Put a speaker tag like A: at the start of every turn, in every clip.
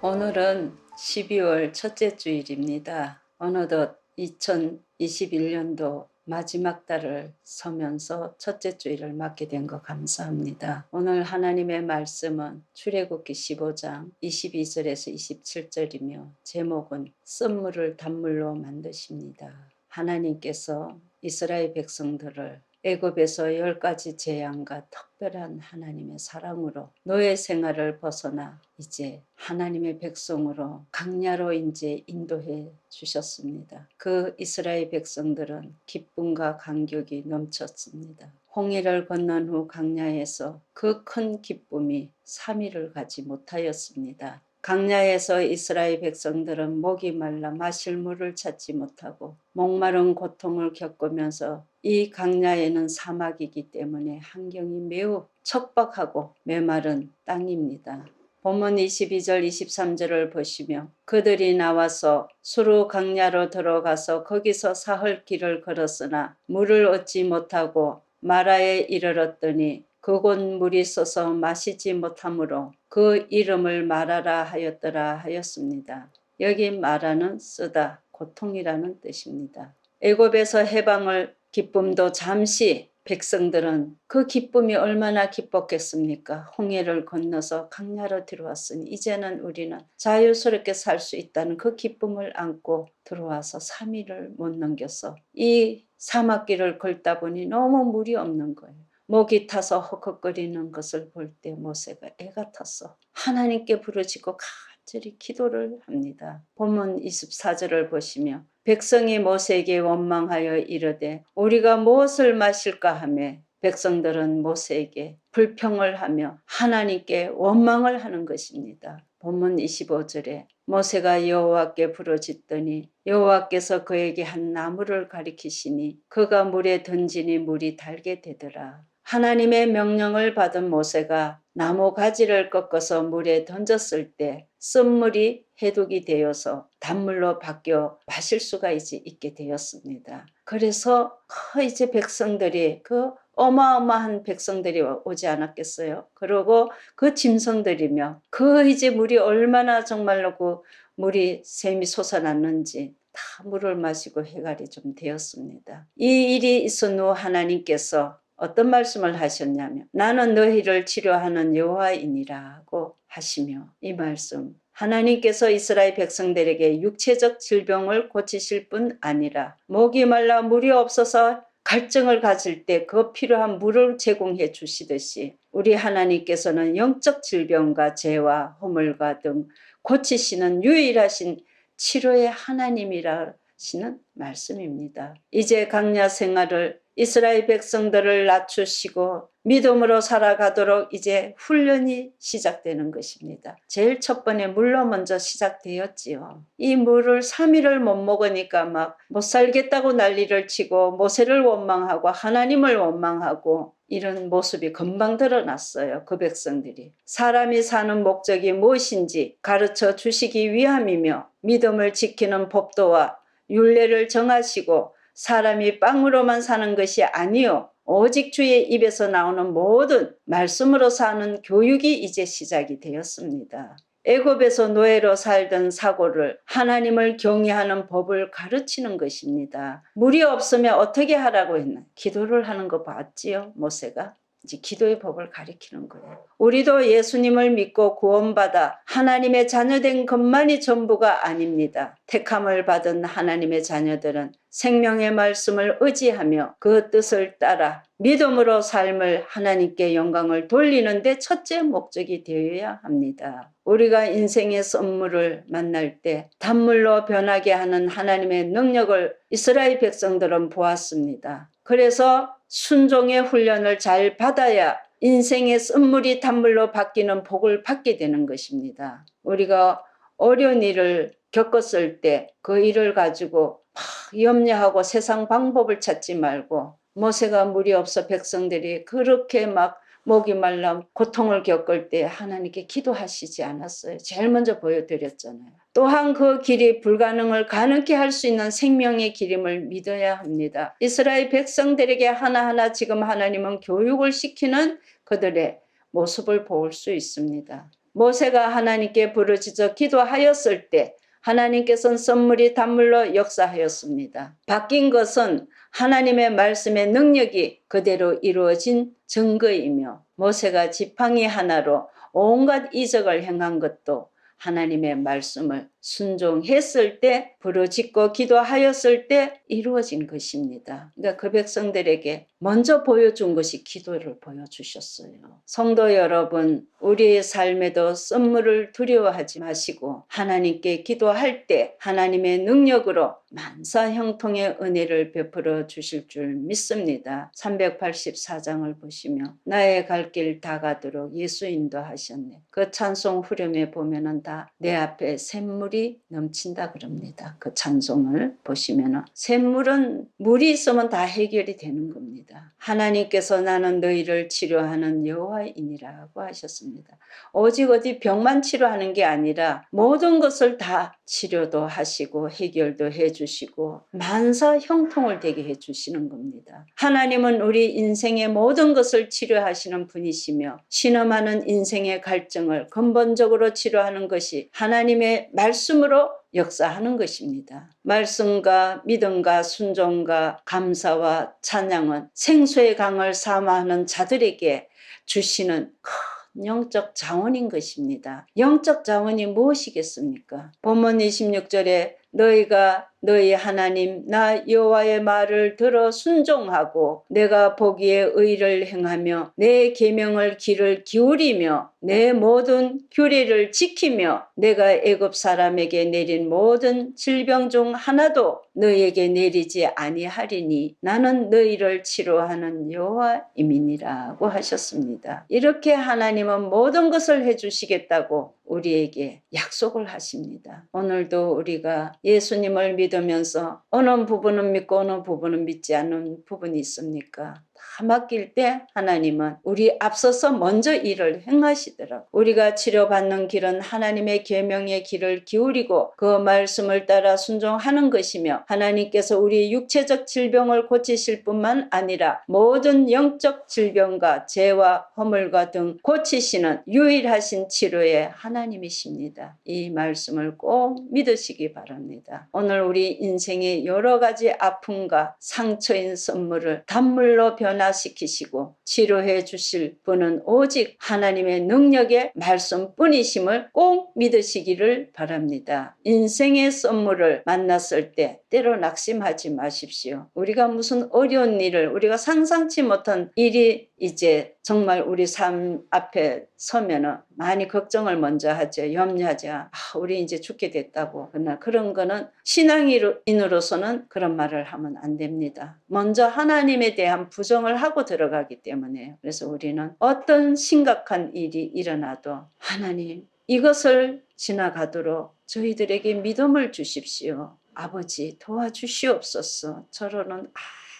A: 오늘은 12월 첫째 주일입니다. 어느덧 2021년도 마지막 달을 서면서 첫째 주일을 맞게 된 거 감사합니다. 오늘 하나님의 말씀은 출애굽기 15장 22절에서 27절이며 제목은 썸물을 단물로 만드십니다. 하나님께서 이스라엘 백성들을 애굽에서 10가지 재앙과 특별한 하나님의 사랑으로 노예 생활을 벗어나 이제 하나님의 백성으로 강야로 이제 인도해 주셨습니다. 그 이스라엘 백성들은 기쁨과 감격이 넘쳤습니다. 홍해를 건넌 후 강야에서 그 큰 기쁨이 3일을 가지 못하였습니다. 강야에서 이스라엘 백성들은 목이 말라 마실 물을 찾지 못하고 목마른 고통을 겪으면서 이 강야에는 사막이기 때문에 환경이 매우 척박하고 메마른 땅입니다. 본문 22절 23절을 보시며 그들이 나와서 수르 강야로 들어가서 거기서 사흘 길을 걸었으나 물을 얻지 못하고 마라에 이르렀더니 그곳 물이 써서 마시지 못하므로 그 이름을 마라라 하였더라 하였습니다. 여기 마라는 쓰다, 고통이라는 뜻입니다. 애굽에서 해방을 기쁨도 잠시 백성들은 그 기쁨이 얼마나 기뻤겠습니까? 홍해를 건너서 강야로 들어왔으니 이제는 우리는 자유스럽게 살 수 있다는 그 기쁨을 안고 들어와서 3일을 못 넘겼어. 이 사막길을 걷다 보니 너무 물이 없는 거예요. 목이 타서 헉헉거리는 것을 볼 때 모세가 애가 탔어. 하나님께 부르짖고 간절히 기도를 합니다. 본문 24절을 보시며 백성이 모세에게 원망하여 이르되 우리가 무엇을 마실까 하며 백성들은 모세에게 불평을 하며 하나님께 원망을 하는 것입니다. 본문 25절에 모세가 여호와께 부르짖더니 여호와께서 그에게 한 나무를 가리키시니 그가 물에 던지니 물이 달게 되더라. 하나님의 명령을 받은 모세가 나무 가지를 꺾어서 물에 던졌을 때 쓴물이 해독이 되어서 단물로 바뀌어 마실 수가 있게 되었습니다. 그래서 이제 백성들이 그 어마어마한 백성들이 오지 않았겠어요. 그리고 그 짐승들이며 그 이제 물이 얼마나 정말로 그 물이 샘이 솟아났는지 다 물을 마시고 해갈이 좀 되었습니다. 이 일이 있은 후 하나님께서 어떤 말씀을 하셨냐면 나는 너희를 치료하는 여호와이니라고 하시며 이 말씀 하나님께서 이스라엘 백성들에게 육체적 질병을 고치실 뿐 아니라 목이 말라 물이 없어서 갈증을 가질 때 그 필요한 물을 제공해 주시듯이 우리 하나님께서는 영적 질병과 죄와 허물과 등 고치시는 유일하신 치료의 하나님이라 하시는 말씀입니다. 이제 강야 생활을 이스라엘 백성들을 낮추시고 믿음으로 살아가도록 이제 훈련이 시작되는 것입니다. 제일 첫 번에 물로 먼저 시작되었지요. 이 물을 3일을 못 먹으니까 막 못 살겠다고 난리를 치고 모세를 원망하고 하나님을 원망하고 이런 모습이 금방 드러났어요. 그 백성들이. 사람이 사는 목적이 무엇인지 가르쳐 주시기 위함이며 믿음을 지키는 법도와 율례를 정하시고 사람이 빵으로만 사는 것이 아니요 오직 주의 입에서 나오는 모든 말씀으로 사는 교육이 이제 시작이 되었습니다. 애굽에서 노예로 살던 사고를 하나님을 경외하는 법을 가르치는 것입니다. 물이 없으면 어떻게 하라고 했나? 기도를 하는 거 봤지요, 모세가? 이제 기도의 법을 가리키는 거예요. 우리도 예수님을 믿고 구원받아 하나님의 자녀된 것만이 전부가 아닙니다. 택함을 받은 하나님의 자녀들은 생명의 말씀을 의지하며 그 뜻을 따라 믿음으로 삶을 하나님께 영광을 돌리는 데 첫째 목적이 되어야 합니다. 우리가 인생의 썸물을 만날 때 단물로 변하게 하는 하나님의 능력을 이스라엘 백성들은 보았습니다. 그래서 순종의 훈련을 잘 받아야 인생의 썸물이 단물로 바뀌는 복을 받게 되는 것입니다. 우리가 어려운 일을 겪었을 때 그 일을 가지고 막 염려하고 세상 방법을 찾지 말고 모세가 물이 없어 백성들이 그렇게 막 목이 말라 고통을 겪을 때 하나님께 기도하시지 않았어요. 제일 먼저 보여드렸잖아요. 또한 그 길이 불가능을 가능케 할 수 있는 생명의 길임을 믿어야 합니다. 이스라엘 백성들에게 하나하나 지금 하나님은 교육을 시키는 그들의 모습을 볼 수 있습니다. 모세가 하나님께 부르짖어 기도하였을 때 하나님께서는 썬물이 단물로 역사하였습니다. 바뀐 것은 하나님의 말씀의 능력이 그대로 이루어진 증거이며 모세가 지팡이 하나로 온갖 이적을 행한 것도 하나님의 말씀을 순종했을 때, 부르짖고 기도하였을 때 이루어진 것입니다. 그러니까 그 백성들에게 먼저 보여준 것이 기도를 보여주셨어요. 성도 여러분, 우리의 삶에도 썬물을 두려워하지 마시고 하나님께 기도할 때 하나님의 능력으로 만사 형통의 은혜를 베풀어 주실 줄 믿습니다. 384장을 보시며 나의 갈 길 다 가도록 예수 인도하셨네. 그 찬송 후렴에 보면은 다 내 앞에 샘물이 넘친다 그럽니다. 그 찬송을 보시면은 샘물은 물이 있으면 다 해결이 되는 겁니다. 하나님께서 나는 너희를 치료하는 여호와이니라고 하셨습니다. 오직 어디 병만 치료하는 게 아니라 모든 것을 다 치료도 하시고 해결도 해주시고 만사 형통을 되게 해주시는 겁니다. 하나님은 우리 인생의 모든 것을 치료하시는 분이시며 신음하는 인생의 갈증을 근본적으로 치료하는 것이 하나님의 말씀으로 역사하는 것입니다. 말씀과 믿음과 순종과 감사와 찬양은 생수의 강을 사모하는 자들에게 주시는 큰 영적 자원인 것입니다. 영적 자원이 무엇이겠습니까? 본문 26절에 너희가 너희 하나님 나 여호와의 말을 들어 순종하고 내가 보기에 의를 행하며 내 계명을 귀를 기울이며 내 모든 규례를 지키며 내가 애굽 사람에게 내린 모든 질병 중 하나도 너희에게 내리지 아니하리니 나는 너희를 치료하는 여호와임이니라고 하셨습니다. 이렇게 하나님은 모든 것을 해주시겠다고 우리에게 약속을 하십니다. 오늘도 우리가 예수님을 믿으면서 어느 부분은 믿고 어느 부분은 믿지 않는 부분이 있습니까? 다 맡길 때 하나님은 우리 앞서서 먼저 일을 행하시더라고요. 우리가 치료받는 길은 하나님의 계명의 길을 기울이고 그 말씀을 따라 순종하는 것이며 하나님께서 우리 육체적 질병을 고치실 뿐만 아니라 모든 영적 질병과 죄와 허물과 등 고치시는 유일하신 치료의 하나님이십니다. 이 말씀을 꼭 믿으시기 바랍니다. 오늘 우리 인생의 여러 가지 아픔과 상처인 선물을 단물로 변화시키시고 치료해 주실 분은 오직 하나님의 능력의 말씀뿐이심을 꼭 믿으시기를 바랍니다. 인생의 선물을 만났을 때 때로 낙심하지 마십시오. 우리가 무슨 어려운 일을 우리가 상상치 못한 일이 이제 정말 우리 삶 앞에 서면은 많이 걱정을 먼저 하죠. 염려하죠. 우리 이제 죽게 됐다고. 그러나 그런 거는 신앙인으로서는 그런 말을 하면 안 됩니다. 먼저 하나님에 대한 부정을 하고 들어가기 때문에요. 그래서 우리는 어떤 심각한 일이 일어나도 하나님 이것을 지나가도록 저희들에게 믿음을 주십시오. 아버지 도와주시옵소서. 저로는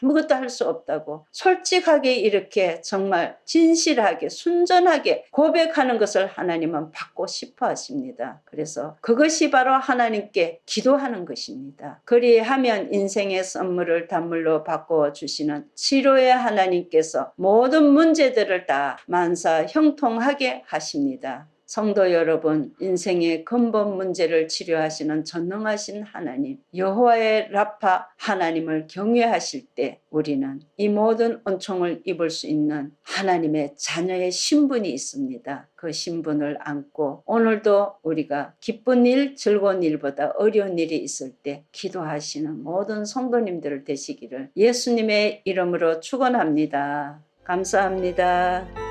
A: 아무것도 할 수 없다고 솔직하게 이렇게 정말 진실하게 순전하게 고백하는 것을 하나님은 받고 싶어 하십니다. 그래서 그것이 바로 하나님께 기도하는 것입니다. 그리하면 인생의 선물을 단물로 바꿔 주시는 치료의 하나님께서 모든 문제들을 다 만사 형통하게 하십니다. 성도 여러분, 인생의 근본 문제를 치료하시는 전능하신 하나님, 여호와의 라파 하나님을 경외하실 때 우리는 이 모든 은총을 입을 수 있는 하나님의 자녀의 신분이 있습니다. 그 신분을 안고 오늘도 우리가 기쁜 일, 즐거운 일보다 어려운 일이 있을 때 기도하시는 모든 성도님들 되시기를 예수님의 이름으로 축원합니다. 감사합니다.